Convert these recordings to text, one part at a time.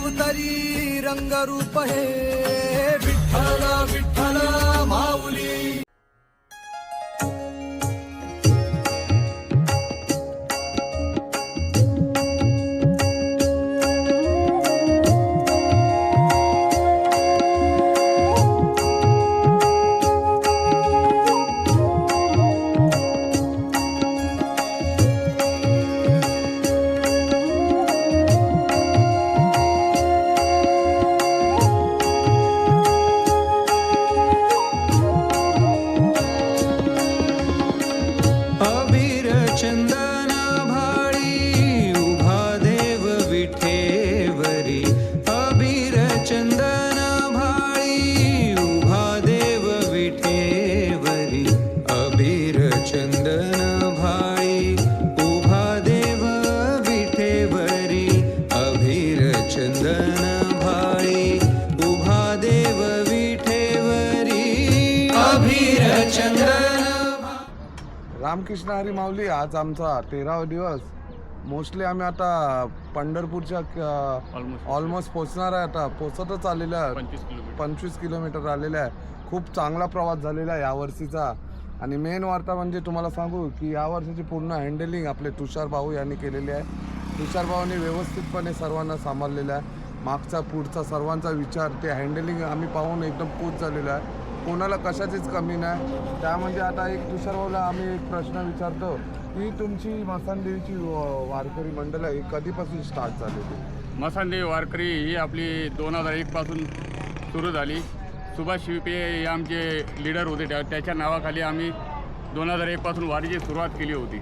अवतरी रंगरूप हे विठ्ठल विठ्ठल माऊली। चंदन भाळी उभा देव विठेवरी, अबीर चंदन भाळी उभा देव विठेवरी, अबीर चंदन भाळी उभा देव विठेवरी, अबीर चंदन भाळी उभा देव विठेवरी, अबीर चंदन। रामकृष्ण हरी माऊली, आज आमचा 13वा दिवस। मोस्टली आम्ही आता पंढरपूरच्या ऑलमोस्ट पोचणार आहे, आता पोचतच आलेलं आहे, 25 किलोमीटर आलेलं आहे। खूप चांगला प्रवास झालेला आहे यावर्षीचा। आणि मेन वार्ता म्हणजे तुम्हाला सांगू की यावर्षीची पूर्ण हँडलिंग आपले तुषार भाऊ यांनी केलेली आहे। तुषार भाऊने व्यवस्थितपणे सर्वांना सांभाळलेलं आहे, मागचा पुढचा सर्वांचा विचार, ते हँडलिंग आम्ही पाहून एकदम खुश झालेलं आहे। कोणाला कशाचीच कमी नाही। त्यामध्ये आता एक तुषार भाऊला आम्ही एक प्रश्न विचारतो की तुमची मसानदेवीची वारकरी मंडळ आहे कधीपासून स्टार्ट झालेली? मसानदेवी वारकरी ही आपली 2001 पासून सुरू झाली। सुभाष शिवपे हे आमचे लीडर होते, त्याच्या नावाखाली आम्ही 2001 पासून वारीची सुरुवात केली होती।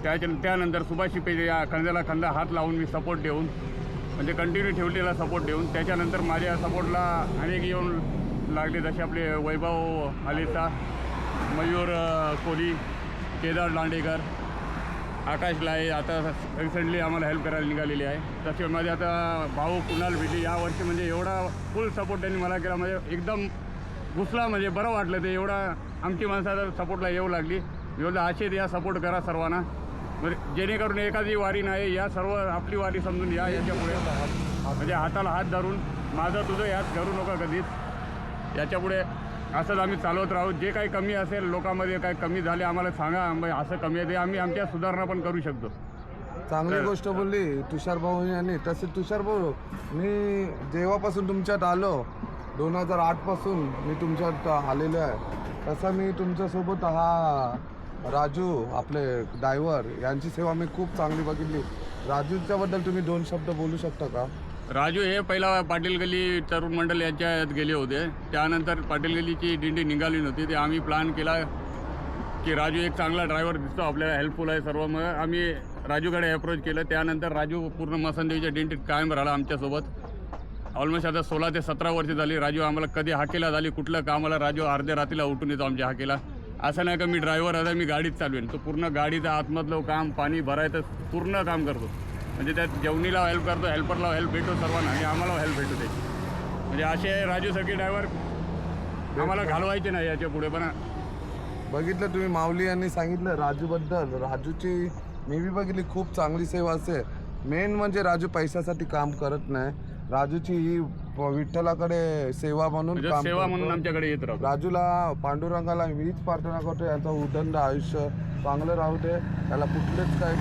त्यानंतर सुभाष शिवपे या खांद्याला खांदा हात लावून मी सपोर्ट देऊन, म्हणजे कंटिन्यू ठेवलेला सपोर्ट देऊन, त्याच्यानंतर माझ्या सपोर्टला अनेक येऊन लागले, जसे आपले वैभव हालेता, मयूर कोली, केदार लांडेकर, आकाश लाये आता रिसेंटली आम्हाला हेल्प करायला निघालेली आहे। तसे माझे आता भाऊ कुणाल भेटली यावर्षी, म्हणजे एवढा फुल सपोर्ट त्यांनी मला केला, म्हणजे एकदम घुसला, म्हणजे बरं वाटलं ते। एवढा आमची माणसं सपोर्टला येऊ लागली। मी बोलतो असेच या सपोर्ट करा सर्वांना, म्हणजे जेणेकरून एखादी वारी नाही, या सर्व आपली वारी समजून या। याच्यापुढे म्हणजे हाताला हात धरून माझं तुझं यात करू नका कधीच, याच्यापुढे असंच आम्ही चालवत राहू। जे काही कमी असेल लोकांमध्ये, काही कमी झाले आम्हाला सांगा, असं कमी आहे ते आम्ही आमच्या सुधारणा पण करू शकतो। चांगली गोष्ट बोलली तुषार भाऊ यांनी। तसे तुषार भाऊ, मी जेव्हापासून तुमच्यात आलो 2008 पासून मी तुमच्यात आलेलो आहे, तसं मी तुमच्यासोबत हा राजू आपले ड्रायव्हर यांची सेवा मी खूप चांगली बघितली। राजूच्याबद्दल तुम्ही 2 शब्द बोलू शकता का? राजू हे पहिला पाटील गल्ली तरुण मंडळ यांच्यात गेले होते, त्यानंतर पाटील गल्लीची दिंडी निघाली नव्हती, ते आम्ही प्लॅन केला की राजू एक चांगला ड्रायव्हर दिसतो, आपल्याला हेल्पफुल आहे सर्व, मग आम्ही राजूकडे अप्रोच केलं। त्यानंतर राजू पूर्ण मसानदेवीच्या दिंडीत कायम राहिला आमच्यासोबत। ऑलमोस्ट आता 16 ते 17 वर्ष झाली राजू आम्हाला कधी हाकेला झाली, कुठलं कामाला राजू अर्ध्या रात्रीला उठून येतो आमच्या हाकेला। असं नाही का मी ड्रायव्हर आता मी गाडीत चालवेन, तो पूर्ण गाडीचं आतमधलं काम, पाणी भरायचं पूर्ण काम करतो, म्हणजे त्यात जेवणीला हेल्प करतो, हेल्परला हेल्प भेटतो सर्वांना, आणि आम्हाला हेल्प भेटतो त्याची। म्हणजे असे राजूसारखे ड्रायव्हर आम्हाला घालवायचे नाही याच्या पुढे पण। बघितलं तुम्ही माऊली यांनी सांगितलं राजूबद्दल, राजूची मी बी बघितली खूप चांगली सेवा असते। मेन म्हणजे राजू पैशासाठी काम करत नाही, राजूची ही विठ्ठलाकडे सेवा म्हणून काम, सेवा म्हणून आमच्याकडे येत राहतो। राजूला पांडुरंगाला मीच प्रार्थना करतो यांचं उदंड आयुष्य चांगलं राहू दे, त्याला कुठलेच काही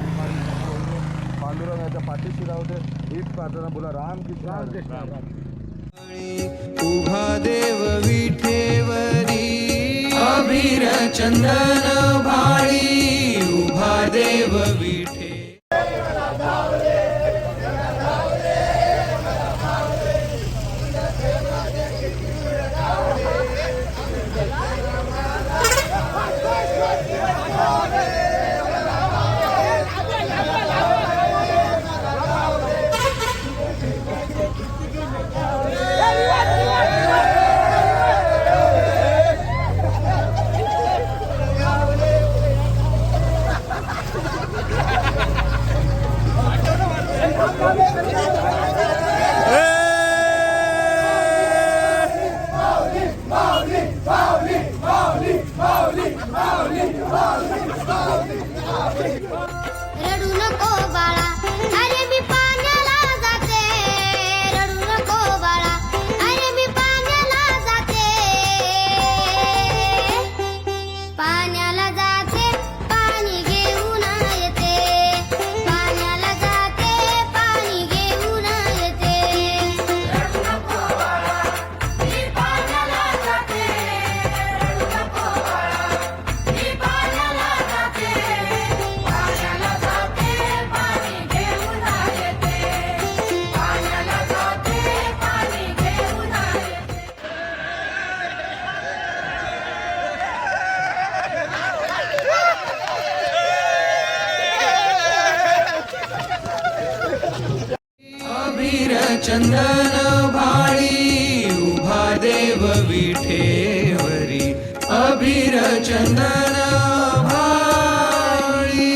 पांडुरंगाच्या पाठीशी राहू दे, हीच प्रार्थना बोला। रामकृष्ण। उभा देव विठेवरी, अबीर चंदन भाळी उभा देव विठे। रडू नको बाळा, अरे मी पाण्याला जाते, चंदन भाळी उभा देव विठेवरी अबीर चंदन भाळी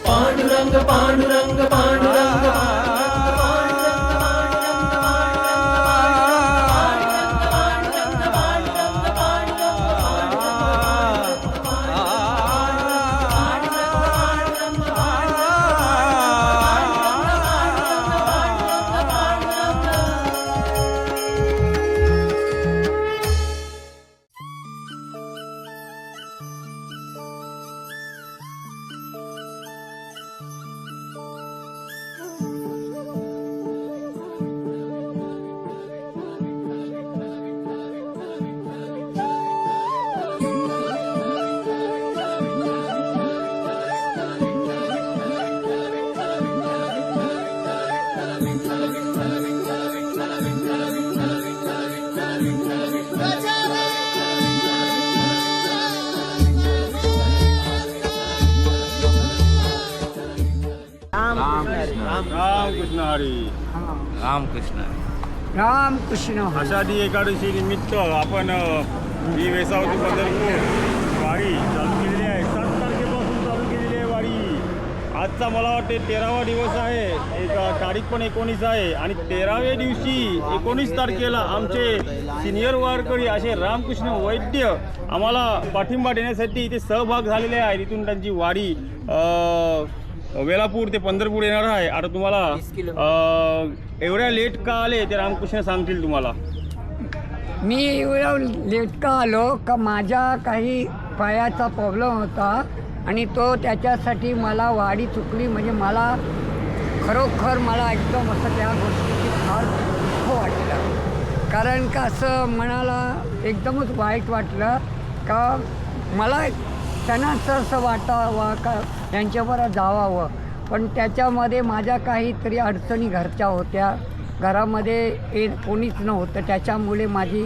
पांडुरंग पांडुरंग पांडुरंग रामकृष्ण हरी. रामकृष्ण हरी. आषाढी एकादशी निमित्त आपण ही वेसावती पंढरपूर वारी चालू केलेली आहे. 7 तारखेपासून चालू केलेली आहे वारी. आजचा मला वाटते 13वा दिवस आहे. एक तारीख पण 19 आहे आणि 13व्या दिवशी 19 तारखेला आमचे सिनियर वारकरी असे रामकृष्ण वैद्य आम्हाला पाठिंबा देण्यासाठी इथे सहभाग झालेले आहे. इथून त्यांची वारी वेलापूर ते पंढरपूर येणार आहे. आता तुम्हाला एवढ्या लेट का आले ते रामकृष्ण सांगतील तुम्हाला. मी एवढं लेट का आलो का माझ्या काही पायाचा प्रॉब्लेम होता आणि तो त्याच्यासाठी मला वाडी चुकली. म्हणजे मला खरोखर मला एकदम असं त्या गोष्टीची फार दुःख वाटलं. कारण का असं मनाला एकदमच वाईट वाटलं का मला त्यांनाच असं वाटावं का त्यांच्याबरोबर जावावं. पण त्याच्यामध्ये माझ्या काहीतरी अडचणी घरच्या होत्या. घरामध्ये कोणीच नव्हतं. त्याच्यामुळे माझी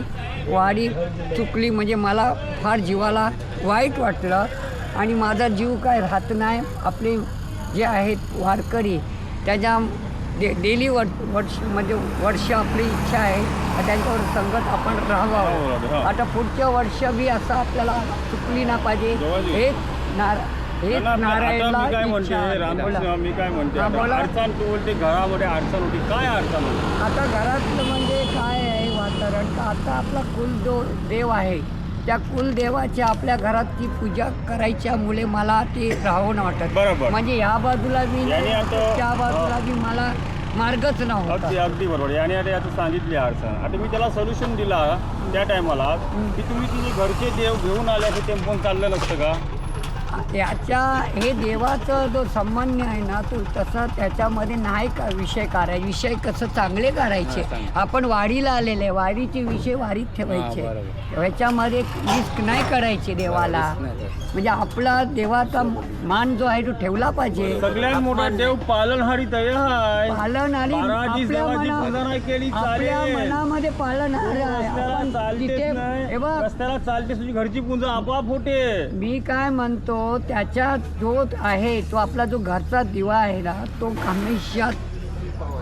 वाडी चुकली. म्हणजे मला फार जीवाला वाईट वाटलं आणि माझा जीव काय राहत नाही. आपले जे आहेत वारकरी त्याच्या डेली वर्ष आपली इच्छा आहे त्यांच्यावर संगत आपण राहावं. आता पुढच्या वर्ष बी असं आपल्याला चुकली ना पाहिजे. हेच नारायणला काय म्हणते रामकृष्ण. मी काय म्हणते अडचण तू बोलते घरामध्ये अडचण होती. काय अडचण होती? आता घरातलं म्हणजे काय आहे वातावरण का आता आपला देव आहे. त्या कुलदेवाच्या आपल्या घरातची पूजा करायच्यामुळे मला ते राहावं नाही वाटत. बरोबर. म्हणजे ह्या बाजूला बी त्या बाजूला बी मला मार्गच नव्हता. अगदी बरोबर. याने आता याचं सांगितली अडचण. आता मी त्याला सोल्युशन दिला त्या टायमाला की तुम्ही तिने घरचे देव घेऊन आले असं टेम्पोन चाललं नसतं का. त्याच्या हे देवाचं जो संबंध आहे ना तो तसं त्याच्यामध्ये नाही का विषय करायचे. विषय कसं चांगले करायचे. आपण वारीला आलेले वारीचे विषय वारीत ठेवायचे. ह्याच्यामध्ये रिस्क नाही करायचे देवाला. म्हणजे आपला देवाचा मान जो आहे तो ठेवला पाहिजे. सगळ्यात मोठा देव पालनहारी तय आहे. पालनहारी आपल्या मनामध्ये पालनहारी आहे. रस्त्याला चालते तुझी घरची पूजा आपोआप होते. मी काय म्हणतो त्याच्या जो आहे तो आपला जो घरचा दिवा आहे ना तो हमेशा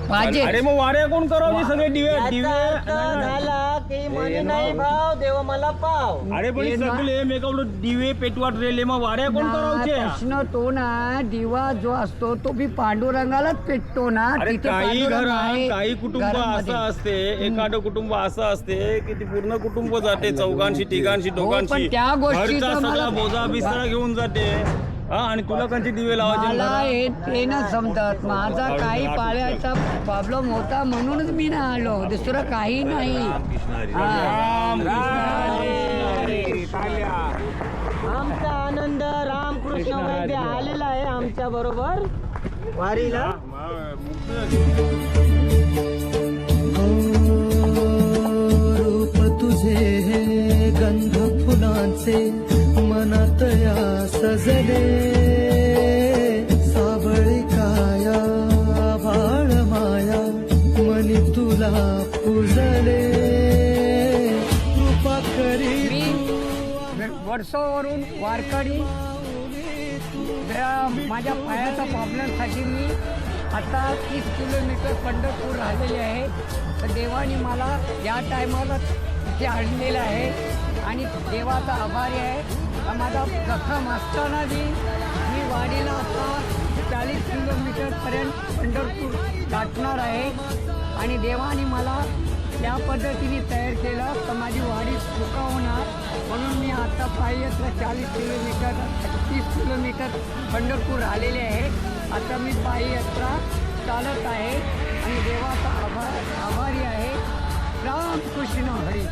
पाहिजे. अरे मग वाऱ्या कोण करावं सगळे दिवे झाला की म्हणे नाही भाव देव मला पाव. अरे पण सगळे मेकअप दिवे पेटवाट रेले मग वाऱ्या कोण करावचे. प्रश्न तो ना दिवा जो असतो तो बी पांडुरंगालाच पेटतो ना. काही घरात काही कुटुंब असं असते. एखादं कुटुंब असं असते की ती पूर्ण कुटुंब जाते चौघांशी तिघांशी दोघांशी. त्या गोष्टीचा सगळा बोजा बिस्तरा घेऊन जाते आणि तुला कंची दिवे लावायचे. मला ते ना समजत. माझा काही पाळ्याचा प्रॉब्लेम होता म्हणूनच मी ना आलो. दुसरं काही नाही. आमचा आनंद रामकृष्ण वैद्य आलेला आहे आमच्या बरोबर वारीला. रूप तुझे गंध फुलांचे मनात या सजले. सावळी काया भाळ माया मनी तुला पूजले. कृपा करी वर्षावरून वारकरी माझ्या पायाच्या प्रॉब्लेमसाठी मी आता 30 किलोमीटर पंढरपूर राहिलेले आहे. तर देवाने मला या टायमाला इथे आणलेलं आहे आणि देवाचा आभारी आहे. माझा जखम असताना मी वाडीला आता 40 किलोमीटरपर्यंत पंढरपूर गाठणार आहे आणि देवाने मला त्या पद्धतीने तयार केलं तर माझी वाडी सुका होणार. म्हणून मी आता पायी यात्रा 40 किलोमीटर 30 किलोमीटर पंढरपूर आलेले आहे. आता मी पायी यात्रा चालत आहे आणि देवाचा आभारी आहे. रामकृष्ण हरी.